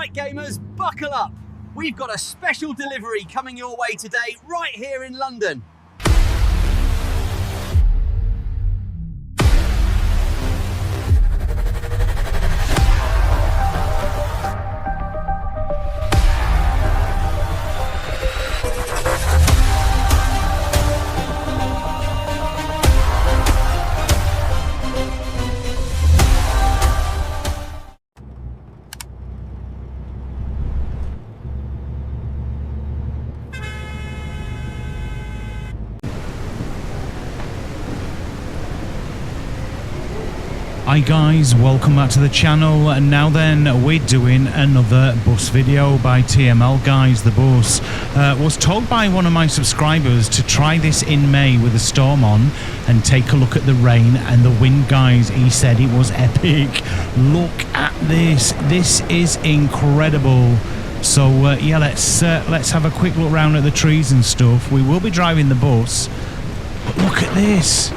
Right gamers, buckle up. We've got a special delivery coming your way today right here in London. Hi guys, welcome back to the channel, and now then we're doing another bus video by TML guys. The bus was told by one of my subscribers to try this in May with a storm on and take a look at the rain and the wind guys. He said it was epic. Look at this, this is incredible. So yeah, let's have a quick look around at the trees and stuff. We will be driving the bus, but look at this.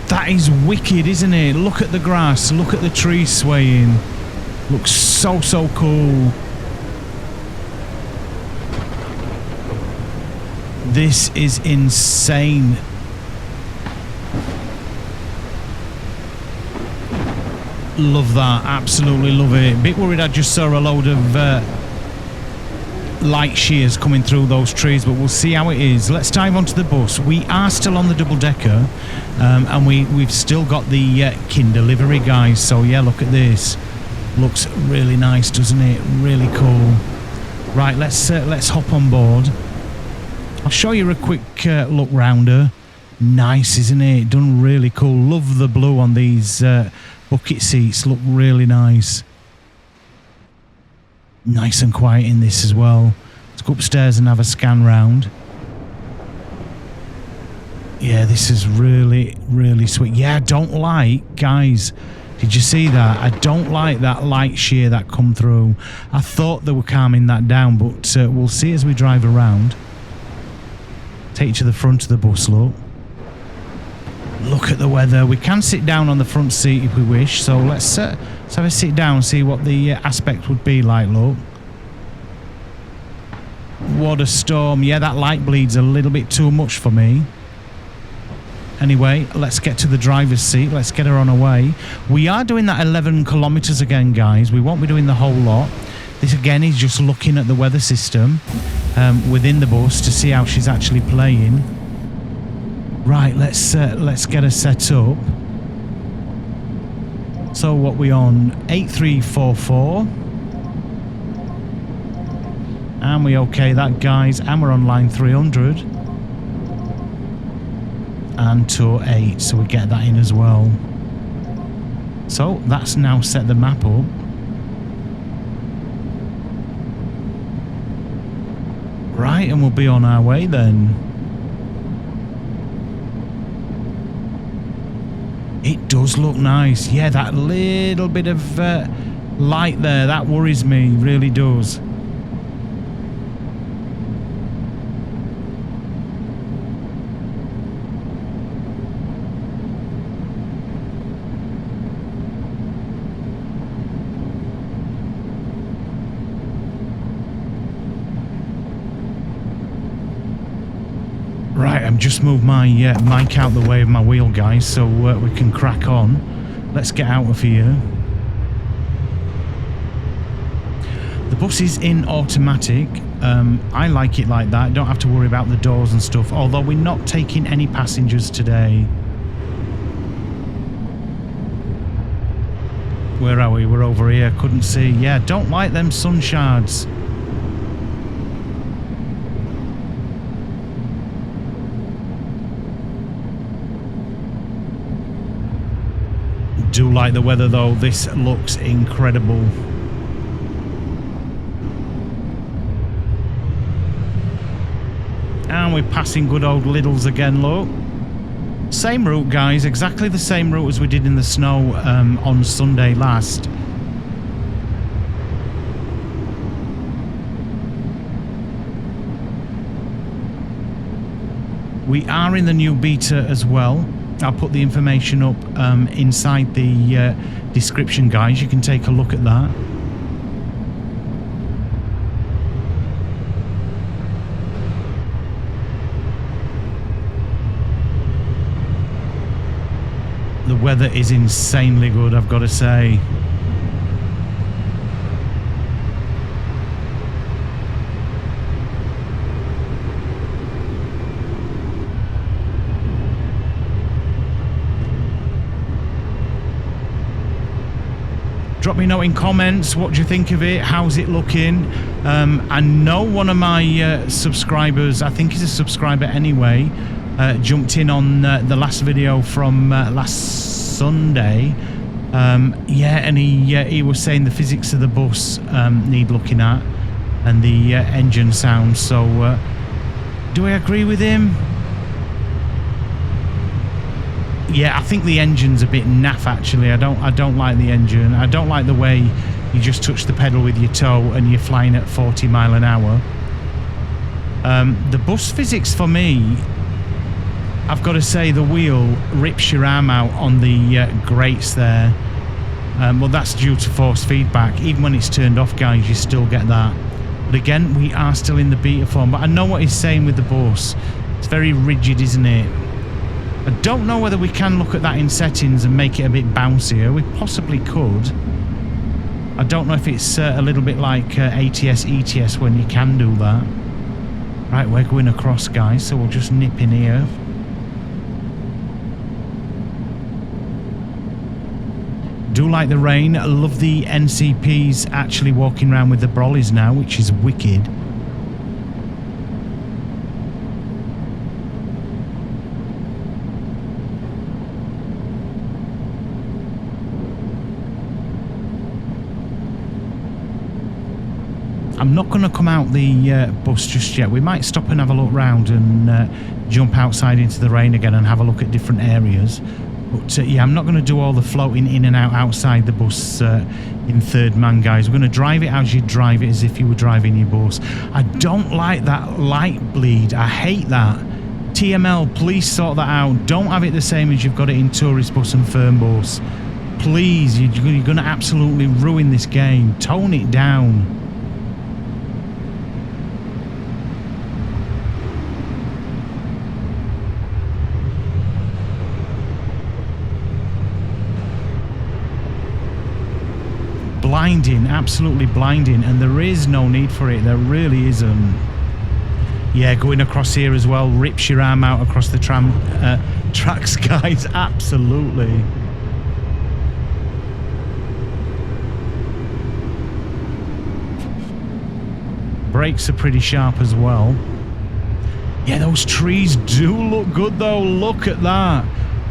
That is wicked, isn't it? Look at the grass, look at the trees swaying. Looks so cool. This is insane. Love that, absolutely love it. Bit worried I just saw a load of light shears coming through those trees, but we'll see how it is. Let's dive onto the bus. We are still on the double decker, and we've still got the Kinder livery guys. So yeah, look at this. Looks really nice, doesn't it? Really cool. Right, let's hop on board. I'll show you a quick look round her. Nice, isn't it? Done really cool. Love the blue on these bucket seats. Look really nice. Nice and quiet in this as well. Let's go upstairs and have a scan round. Yeah, this is really sweet. Yeah, I don't like, guys, did you see that? I don't like that light shear that come through. I thought they were calming that down, but we'll see as we drive around. Take you to the front of the bus, look. Look at the weather. We can sit down on the front seat if we wish, so let's have a sit down and see what the aspect would be like. Look, what a storm. Yeah, that light bleed's a little bit too much for me. Anyway, let's get to the driver's seat. Let's get her on her way. We are doing that 11 kilometers again, guys. We won't be doing the whole lot. This again is just looking at the weather system within the bus to see how she's actually playing. Right, let's get her set up. So what we on? 8344. And we okay that, guys. And we're on line 300. And tour 8, so we get that in as well. So that's now set the map up. Right, and we'll be on our way then. It does look nice. Yeah, that little bit of light there, that worries me, really does. Right, I've just moved my mic out the way of my wheel, guys, so we can crack on. Let's get out of here. The bus is in automatic. I like it like that. Don't have to worry about the doors and stuff, although we're not taking any passengers today. Where are we? We're over here. Couldn't see. Yeah, don't like them sun shards. Do like the weather though. This looks incredible. And we're passing good old Lidl's again, look. Same route, guys, exactly the same route as we did in the snow on Sunday last. We are in the new beta as well. I'll put the information up inside the description, guys. You can take a look at that. weather is insanely good, I've got to say. Drop me a note in comments. What do you think of it? How's it looking? I know one of my subscribers, I think he's a subscriber anyway, jumped in on the last video from last Sunday. Yeah, and he was saying the physics of the bus need looking at, and the engine sound. So do I agree with him? Yeah, I think the engine's a bit naff actually. I don't like the engine. I don't like the way you just touch the pedal with your toe and you're flying at 40 mile an hour. The bus physics for me, I've got to say, the wheel rips your arm out on the grates there. Well, that's due to force feedback. Even when it's turned off, guys, you still get that. But again, we are still in the beta form. But I know what he's saying with the bus. It's very rigid, isn't it? I don't know whether we can look at that in settings and make it a bit bouncier. We possibly could. I don't know if it's a little bit like ATS, ETS when you can do that. Right, we're going across, guys, so we'll just nip in here. Do like the rain. I love the NCPs actually walking around with the brollies now, which is wicked. I'm not going to come out the bus just yet. We might stop and have a look round and jump outside into the rain again and have a look at different areas. But yeah, I'm not going to do all the floating in and out outside the bus in third man, guys. We're going to drive it as you drive it, as if you were driving your bus. I don't like that light bleed. I hate that. TML, please sort that out. Don't have it the same as you've got it in tourist bus and firm bus. Please, you're going to absolutely ruin this game. Tone it down. Blinding, absolutely blinding, and there is no need for it. There really isn't. Yeah, going across here as well rips your arm out across the tracks, guys. Absolutely. Brakes are pretty sharp as well. Yeah, those trees do look good though. Look at that.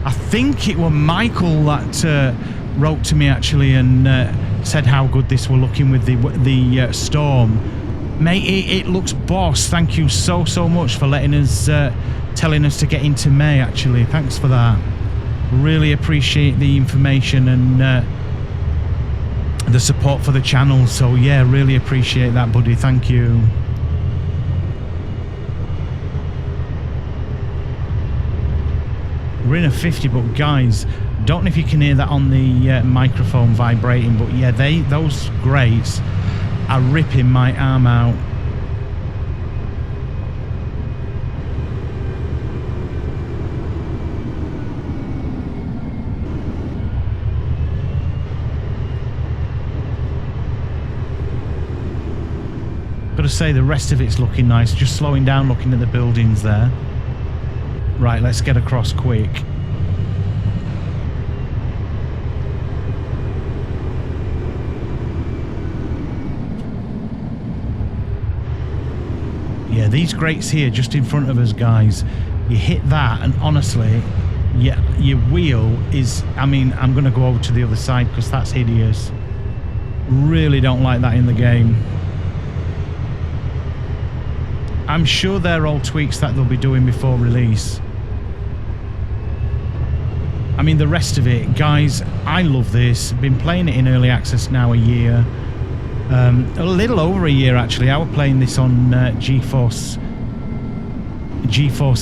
I think it was Michael that wrote to me actually and said how good this were looking with the storm. Mate, it looks boss. Thank you so much for letting us telling us to get into May actually. Thanks for that. Really appreciate the information and the support for the channel. So yeah, really appreciate that, buddy. Thank you. We're in a 50, but guys, don't know if you can hear that on the microphone vibrating, but yeah, those grates are ripping my arm out. Gotta say, the rest of it's looking nice. Just slowing down, looking at the buildings there. Right, let's get across quick. Yeah, these grates here just in front of us, guys, you hit that and honestly, yeah, your wheel is, I mean, I'm going to go over to the other side because that's hideous. Really don't like that in the game. I'm sure they're all tweaks that they'll be doing before release. I mean, the rest of it, guys, I love this. Been playing it in early access now a year. A little over a year, actually. I was playing this on GeForce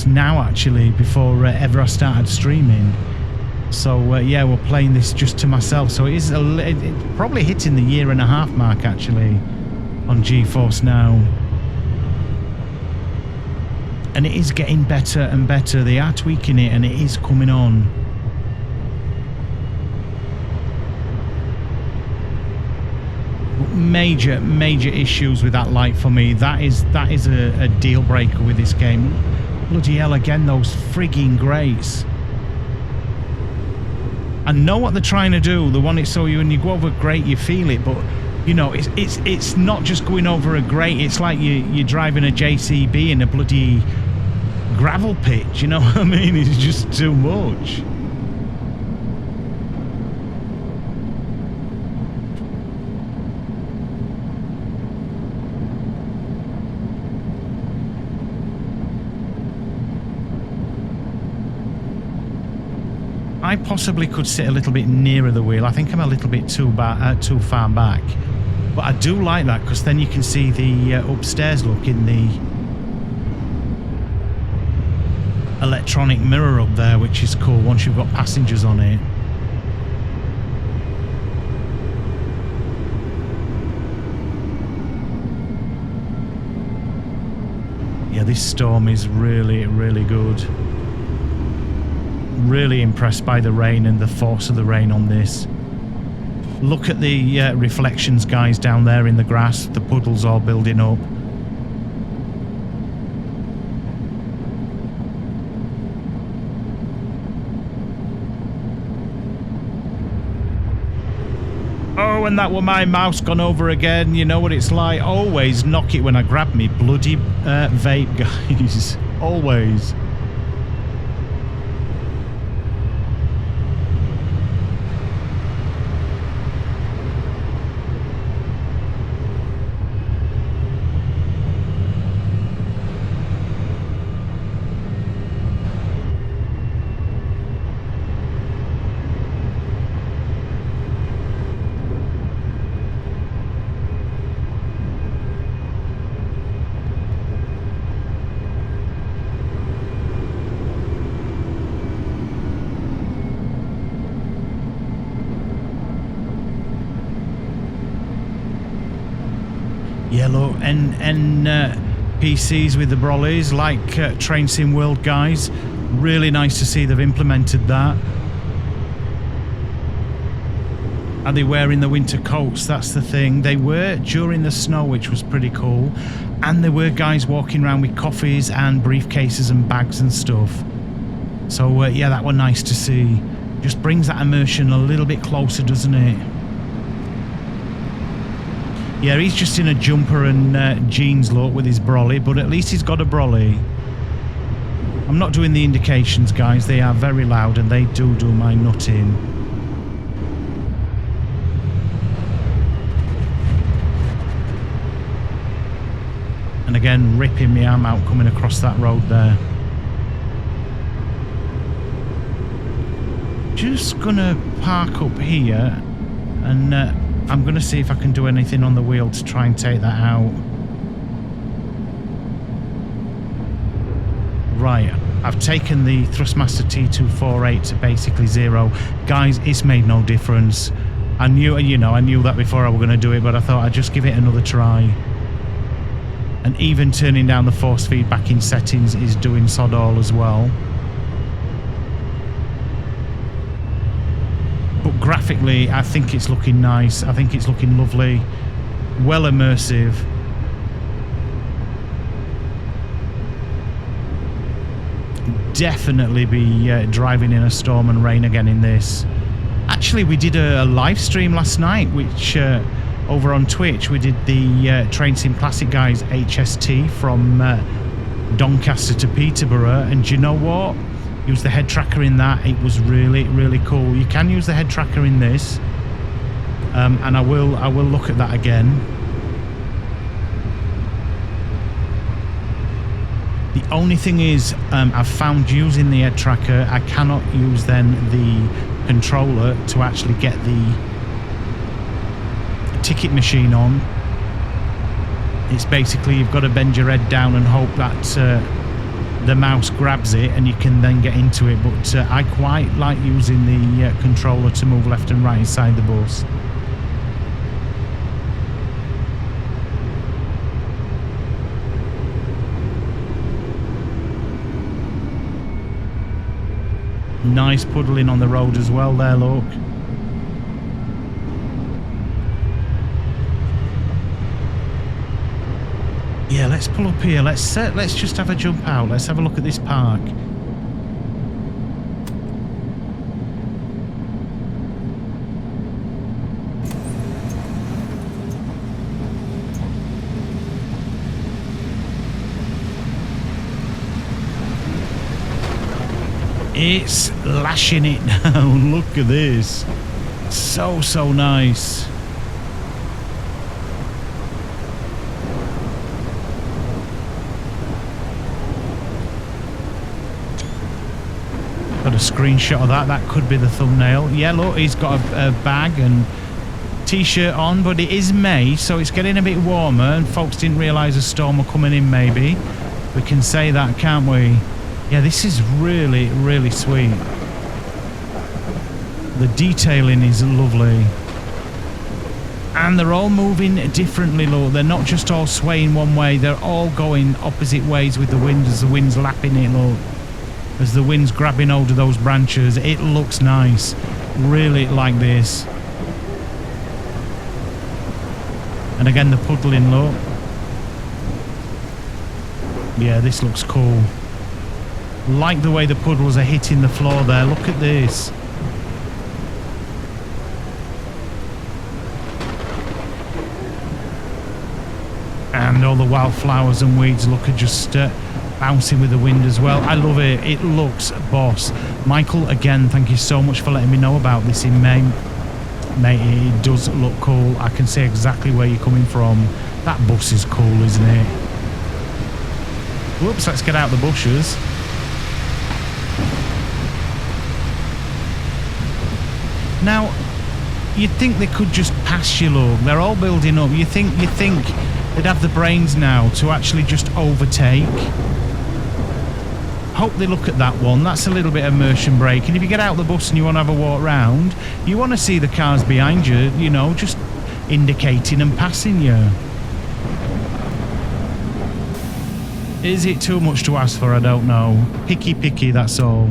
Now, actually, before ever I started streaming. So, yeah, we're playing this just to myself. So it is it's probably hitting the 1.5 year mark, actually, on GeForce Now. And it is getting better and better. They are tweaking it, and it is coming on. major issues with that light for me. That is a deal breaker with this game. Bloody hell, again, those frigging grates. I know what they're trying to do. They want it so when you go over a grate, you feel it, but you know, it's not just going over a grate. It's like you're driving a JCB in a bloody gravel pit. You know what I mean? It's just too much. I possibly could sit a little bit nearer the wheel. I think I'm a little bit too far back. But I do like that because then you can see the upstairs look in the electronic mirror up there, which is cool once you've got passengers on it. Yeah, this Storm is really, really good. Really impressed by the rain and the force of the rain on this. Look at the reflections, guys, down there in the grass. The puddles all building up. Oh, and that was my mouse gone over again. You know what it's like. Always knock it when I grab me bloody vape, guys. Always. Yellow PCs with the brollies, like Train Sim World, guys. Really nice to see they've implemented that. Are they wearing the winter coats? That's the thing. They were during the snow, which was pretty cool. And there were guys walking around with coffees and briefcases and bags and stuff. So yeah, that was nice to see. Just brings that immersion a little bit closer, doesn't it? Yeah, he's just in a jumper and jeans look with his brolly, but at least he's got a brolly. I'm not doing the indications, guys. They are very loud and they do my nut in. And again, ripping my arm out coming across that road there. Just gonna park up here and I'm going to see if I can do anything on the wheel to try and take that out. Right, I've taken the Thrustmaster T248 to basically 0. Guys, it's made no difference. I knew that before I was going to do it, but I thought I'd just give it another try. And even turning down the force feedback in settings is doing sod all as well. But graphically, I think it's looking nice. I think it's looking lovely. Well immersive. Definitely be driving in a storm and rain again in this. Actually, we did a live stream last night, which over on Twitch, we did the Train Sim Classic guys HST from Doncaster to Peterborough. And do you know what? Use the head tracker in that. It was really, really cool. You can use the head tracker in this, and I will look at that again. The only thing is, I've found using the head tracker, I cannot use then the controller to actually get the ticket machine on. It's basically you've got to bend your head down and hope that the mouse grabs it and you can then get into it, but I quite like using the controller to move left and right inside the bus. Nice puddling on the road as well there, look. Yeah, let's pull up here. Let's just have a jump out. Let's have a look at this park. It's lashing it down. Look at this. So nice. Got a screenshot of that. That could be the thumbnail. Yeah, look, he's got a bag and t-shirt on, but it is May, so it's getting a bit warmer, and folks didn't realise a storm were coming in, maybe. We can say that, can't we? Yeah, this is really, really sweet. The detailing is lovely. And they're all moving differently, look. They're not just all swaying one way. They're all going opposite ways with the wind as the wind's lapping it, look. As the wind's grabbing hold of those branches. It looks nice. Really like this. And again, the puddling, look. Yeah, this looks cool. Like the way the puddles are hitting the floor there. Look at this. And all the wildflowers and weeds look are just bouncing with the wind as well. I love it. It looks boss. Michael, again, thank you so much for letting me know about this in May. Mate, it does look cool. I can see exactly where you're coming from. That bus is cool, isn't it? Whoops, let's get out the bushes. Now, you'd think they could just pass you, look. They're all building up. You think they'd have the brains now to actually just overtake. Hope they look at that one. That's a little bit of immersion brake. And if you get out the bus and you want to have a walk round, you want to see the cars behind you, you know, just indicating and passing you. Is it too much to ask for? I don't know. Picky, that's all.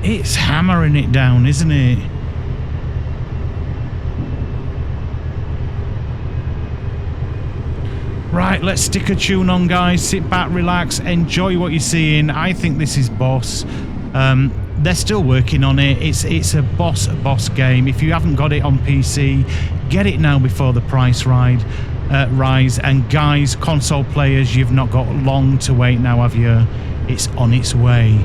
It's hammering it down, isn't it? Right, let's stick a tune on, guys. Sit back, relax, enjoy what you're seeing. I think this is boss. They're still working on it. It's a boss game. If you haven't got it on PC, get it now before the price rise. And guys, console players, you've not got long to wait now, have you? It's on its way.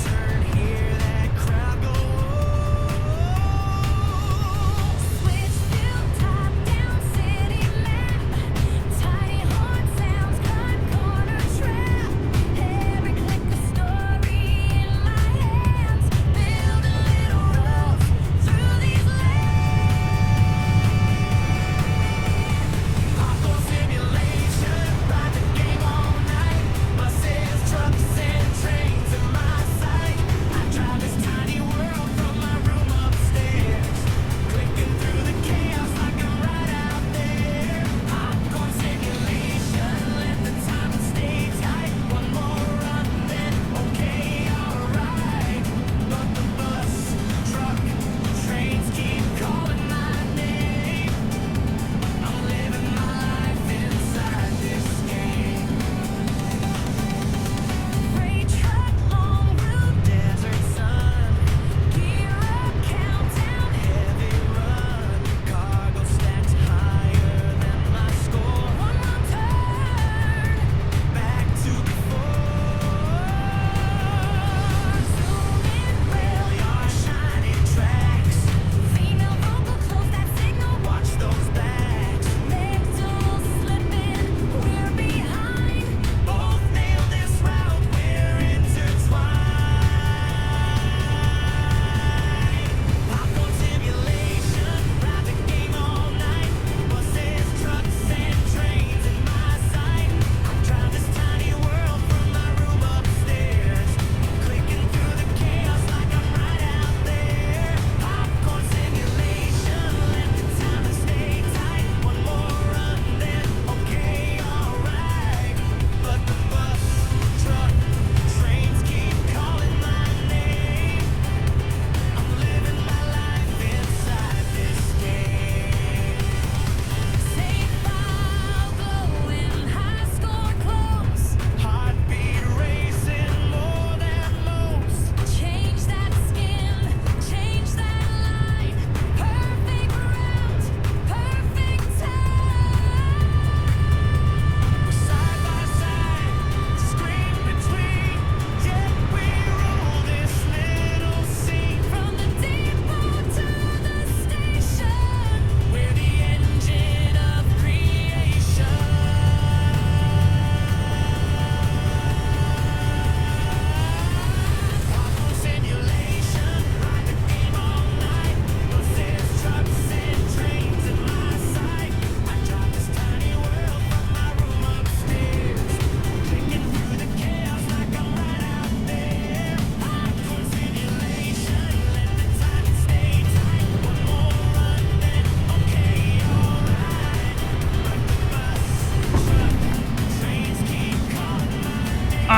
Turn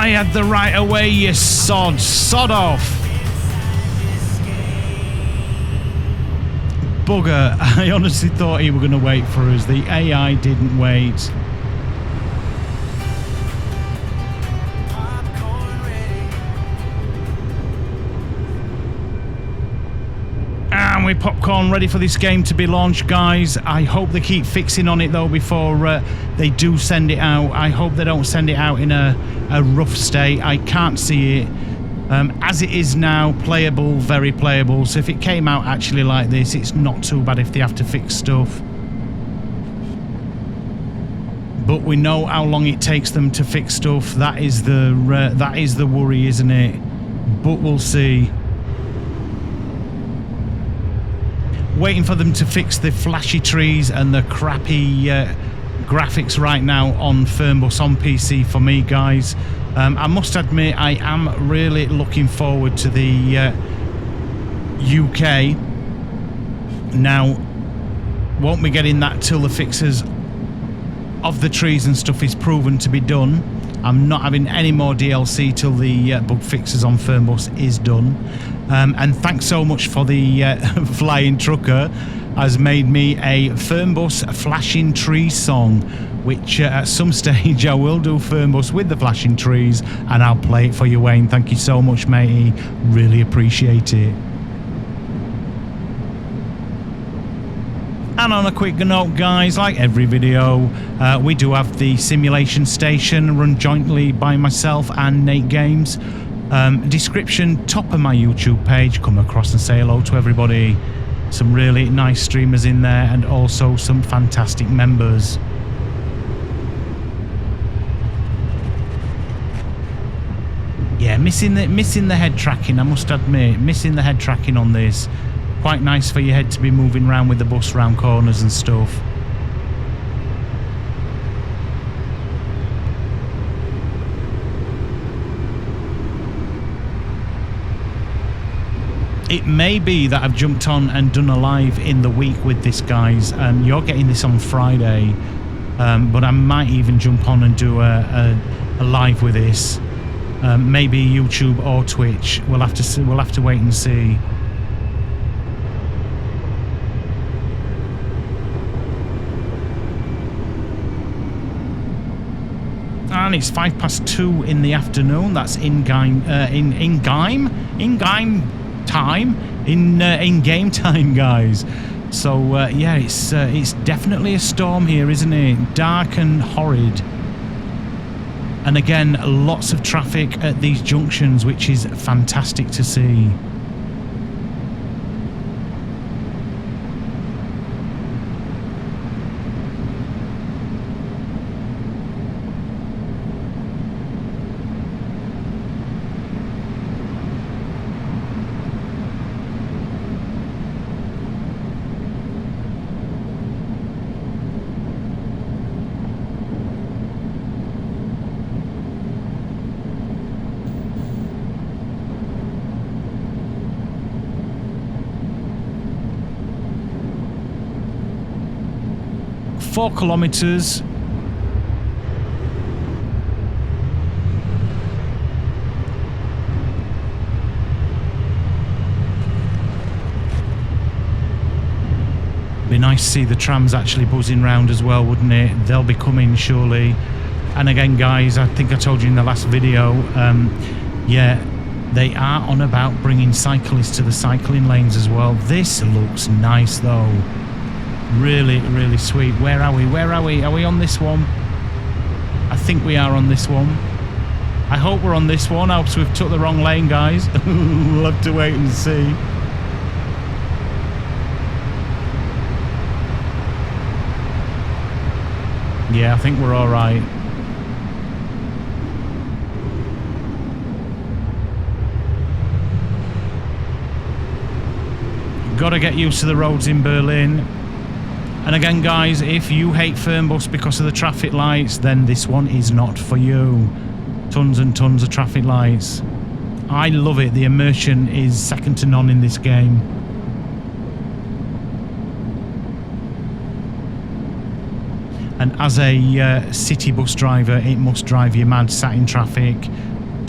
I had the right of way, you sod. Sod off. Bugger. I honestly thought he were going to wait for us. The AI didn't wait. And we're popcorn ready for this game to be launched, guys. I hope they keep fixing on it though before they do send it out. I hope they don't send it out in a rough state. I can't see it. As it is now, playable, very playable. So if it came out actually like this, it's not too bad if they have to fix stuff. But we know how long it takes them to fix stuff. That is the worry, isn't it? But we'll see. Waiting for them to fix the flashy trees and the crappy graphics right now on Fernbus on PC for me, guys. I must admit, I am really looking forward to the UK. Now, won't be getting that till the fixes of the trees and stuff is proven to be done. I'm not having any more DLC till the bug fixes on Fernbus is done. And thanks so much for the flying trucker has made me a Fernbus flashing trees song, which at some stage I will do Fernbus with the flashing trees and I'll play it for you, Wayne. Thank you so much, matey. Really appreciate it. And on a quick note, guys, like every video, we do have the simulation station run jointly by myself and Nate Games. Description, top of my YouTube page. Come across and say hello to everybody. Some really nice streamers in there and also some fantastic members. Yeah, missing the head tracking, I must admit. Missing the head tracking on this. Quite nice for your head to be moving around with the bus round corners and stuff. It may be that I've jumped on and done a live in the week with this, guys. You're getting this on Friday, but I might even jump on and do a live with this. Maybe YouTube or Twitch. We'll have to see, we'll have to wait and see. And it's 2:05 in the afternoon. That's in game time, guys. So yeah, it's definitely a storm here, isn't it? Dark and horrid. And again, lots of traffic at these junctions, which is fantastic to see. Four kilometers. Be nice to see the trams actually buzzing round as well, wouldn't it? They'll be coming surely. And again, guys, I think I told you in the last video, yeah, they are on about bringing cyclists to the cycling lanes as well. This looks nice though. Really, really sweet. Where are we? Where are we? Are we on this one? I think we are on this one. I hope we're on this one, else we've took the wrong lane, guys. We'll have to wait and see. Yeah, I think we're all right. Gotta get used to the roads in Berlin. And again, guys, if you hate Fernbus because of the traffic lights, then this one is not for you. Tons and tons of traffic lights. I love it. The immersion is second to none in this game. And as a city bus driver, it must drive you mad sat in traffic.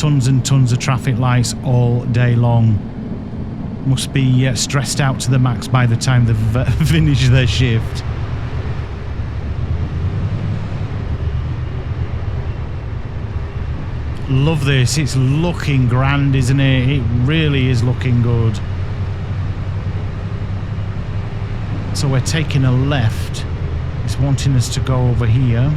tons and tons of traffic lights all day long. Must be stressed out to the max by the time they've finished their shift. Love this. It's looking grand, isn't it? It really is looking good. So we're taking a left. It's wanting us to go over here.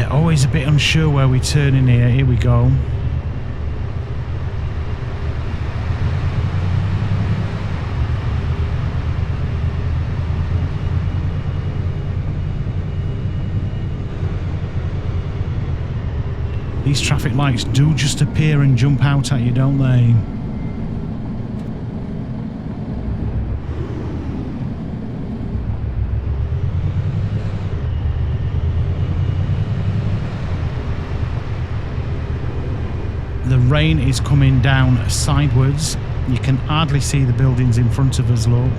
Always a bit unsure where we turn in here. Here we go. These traffic lights do just appear and jump out at you, don't they? The rain is coming down sideways. You can hardly see the buildings in front of us, look.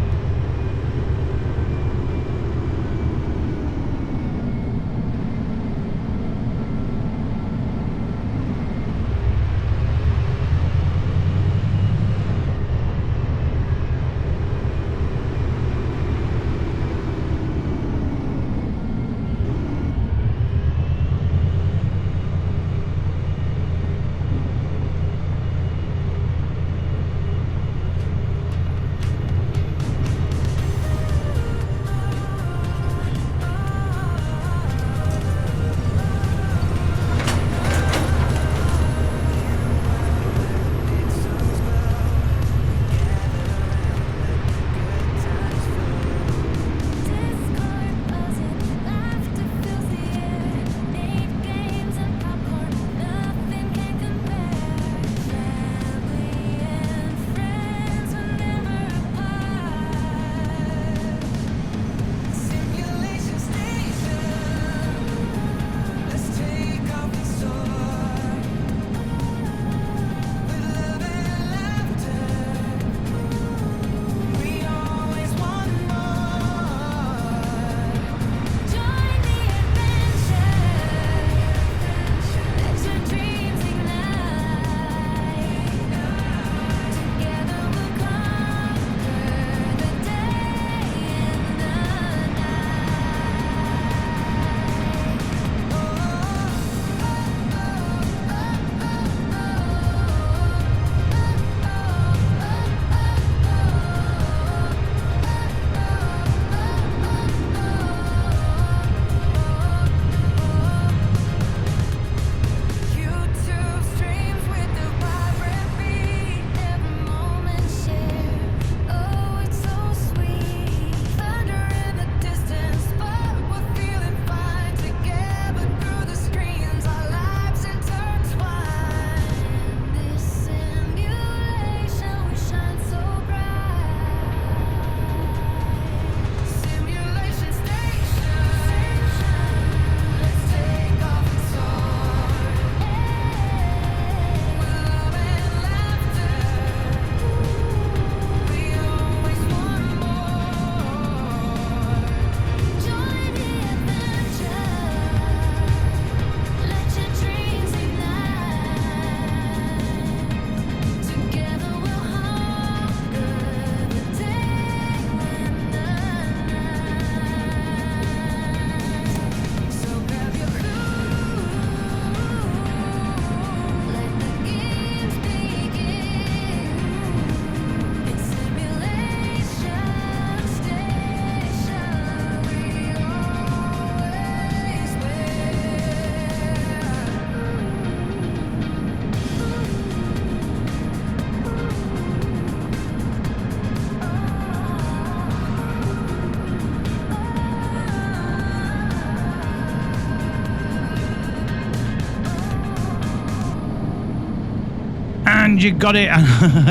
And you got it.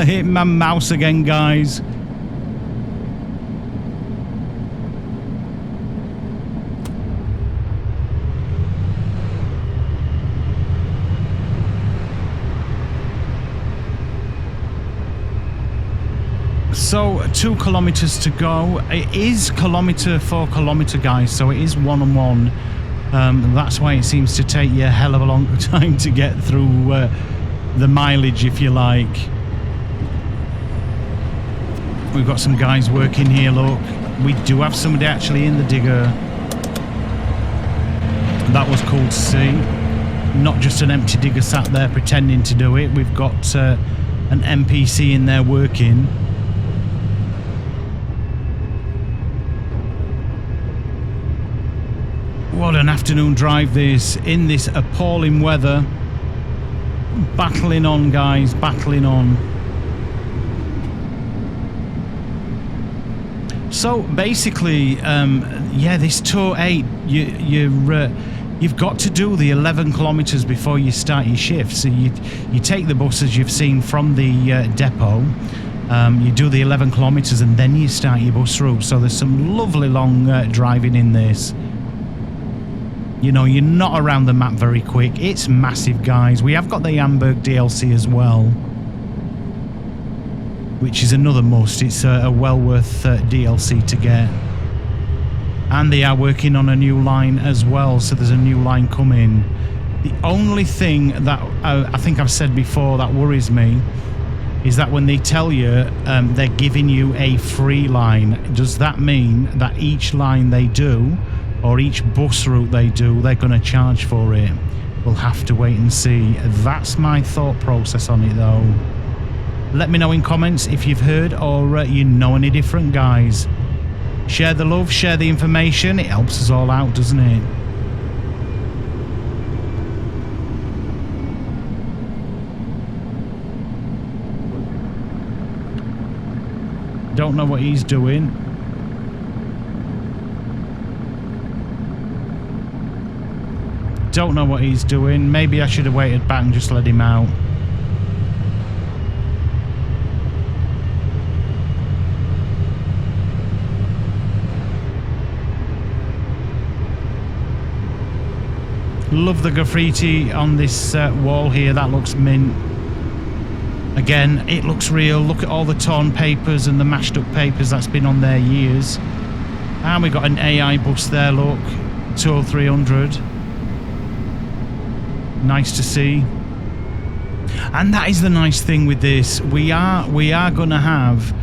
Hit my mouse again, guys. So 2 kilometers to go. It is kilometer for kilometer, guys, so it is 1-on-1. That's why it seems to take you a hell of a long time to get through the mileage, if you like. We've got some guys working here, look. We do have somebody actually in the digger. That was cool to see. Not just an empty digger sat there pretending to do it. We've got an NPC in there working. What an afternoon drive this, in this appalling weather. Battling on, guys, battling on. So basically, yeah, this Tour 8, you've got to do the 11 kilometers before you start your shift. So you take the bus, as you've seen, from the depot. You do the 11 kilometers and then you start your bus route. So there's some lovely long driving in this. You know, you're not around the map very quick. It's massive, guys. We have got the Hamburg DLC as well, which is another must. It's a well worth DLC to get. And they are working on a new line as well, so there's a new line coming. The only thing that I think I've said before that worries me is that when they tell you they're giving you a free line, does that mean that each line they do, or each bus route they do, they're going to charge for it? We'll have to wait and see. That's my thought process on it, though. Let me know in comments if you've heard or you know any different, guys. Share the love, share the information. It helps us all out, doesn't it? Don't know what he's doing. Don't know what he's doing. Maybe I should have waited back and just let him out. Love the graffiti on this wall here. That looks mint. Again, it looks real. Look at all the torn papers and the mashed up papers that's been on there years. And we got an AI bus there, look. 20300. Nice to see. And that is the nice thing with this. We are going to have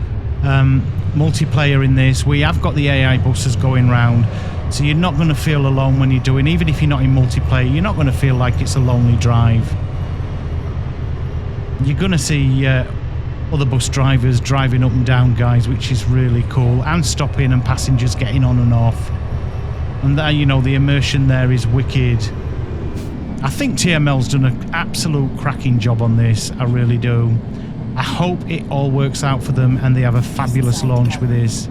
multiplayer in this. We have got the AI buses going round, so you're not going to feel alone when you're doing, even if you're not in multiplayer, you're not going to feel like it's a lonely drive. You're going to see other bus drivers driving up and down, guys, which is really cool, and stopping and passengers getting on and off. And there, you know, the immersion there is wicked. I think TML's done an absolute cracking job on this. I really do. I hope it all works out for them and they have a fabulous launch with this.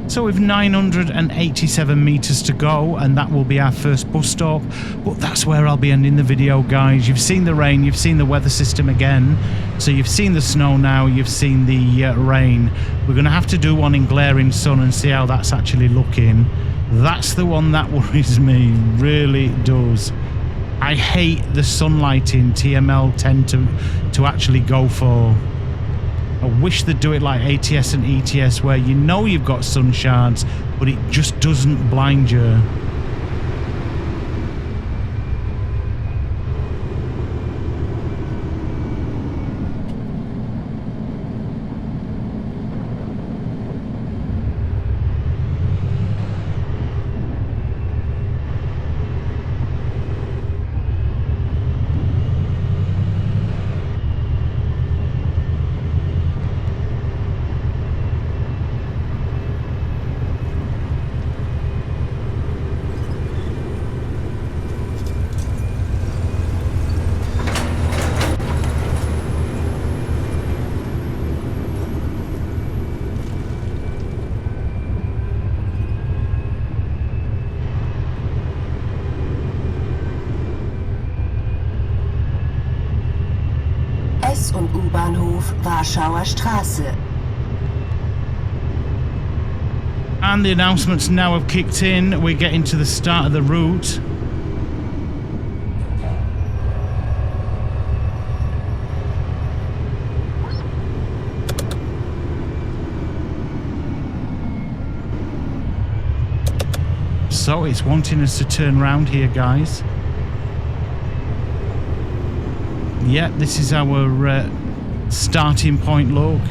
So we've 987 meters to go, and that will be our first bus stop. But that's where I'll be ending the video, guys. You've seen the rain, you've seen the weather system again. So you've seen the snow now, you've seen the rain. We're going to have to do one in glaring sun and see how that's actually looking. That's the one that worries me, really does. I hate the sunlighting TML tend to actually go for. I wish they'd do it like ATS and ETS, where you know you've got sun shards, but it just doesn't blind you. S- und U-Bahnhof Warschauer Straße. And the announcements now have kicked in. We're getting to the start of the route. So it's wanting us to turn around here, guys. Yeah, this is our starting point, look.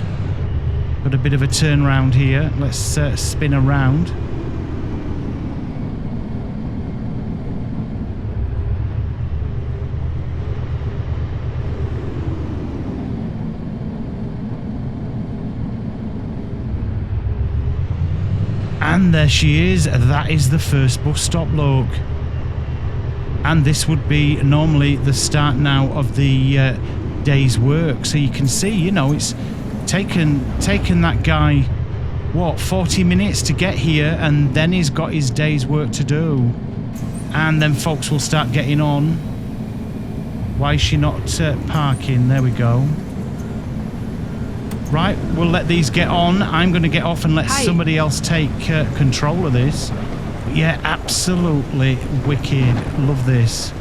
Got a bit of a turnaround here. Let's spin around. And there she is. That is the first bus stop, look. And this would be normally the start now of the day's work. So you can see, you know, it's taken that guy, what, 40 minutes to get here, and then he's got his day's work to do. And then folks will start getting on. Why is she not parking? There we go. Right, we'll let these get on. I'm going to get off and let somebody else take control of this. Yeah, absolutely wicked. Love this.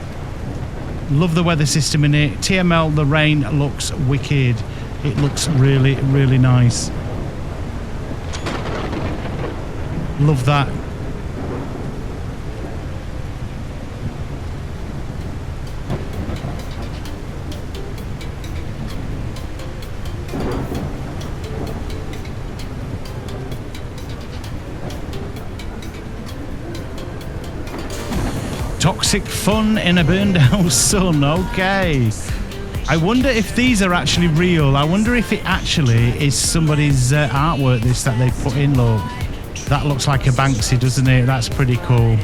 Love the weather system in it. TML, the rain looks wicked. It looks really, really nice. Love that. Toxic fun in a burned out sun. Okay. I wonder if these are actually real. I wonder if it actually is somebody's artwork, this that they put in, look. That looks like a Banksy, doesn't it? That's pretty cool.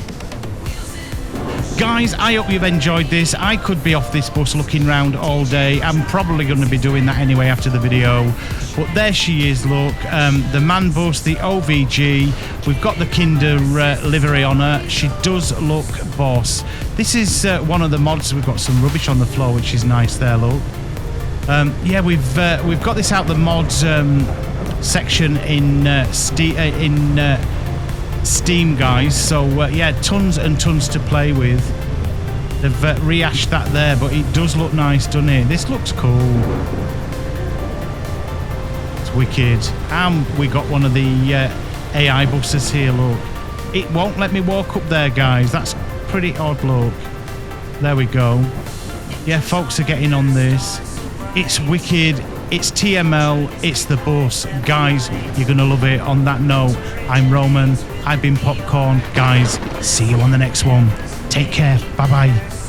Guys, I hope you've enjoyed this. I could be off this bus looking round all day. I'm probably going to be doing that anyway after the video. But there she is, look. The man bus, the OVG. We've got the Kinder livery on her. She does look boss. This is one of the mods. We've got some rubbish on the floor, which is nice there, look. Yeah, we've got this out the mods section in Steam, guys. So yeah, tons and tons to play with. They've rehashed that there, but it does look nice, doesn't it? This looks cool. It's wicked. And we got one of the AI buses here, look. It won't let me walk up there, guys. That's pretty odd, look. There we go. Yeah, folks are getting on this. It's wicked. It's TML, it's the bus. Guys, you're going to love it. On that note, I'm Roman. I've been Popcorn. Guys, see you on the next one. Take care. Bye-bye.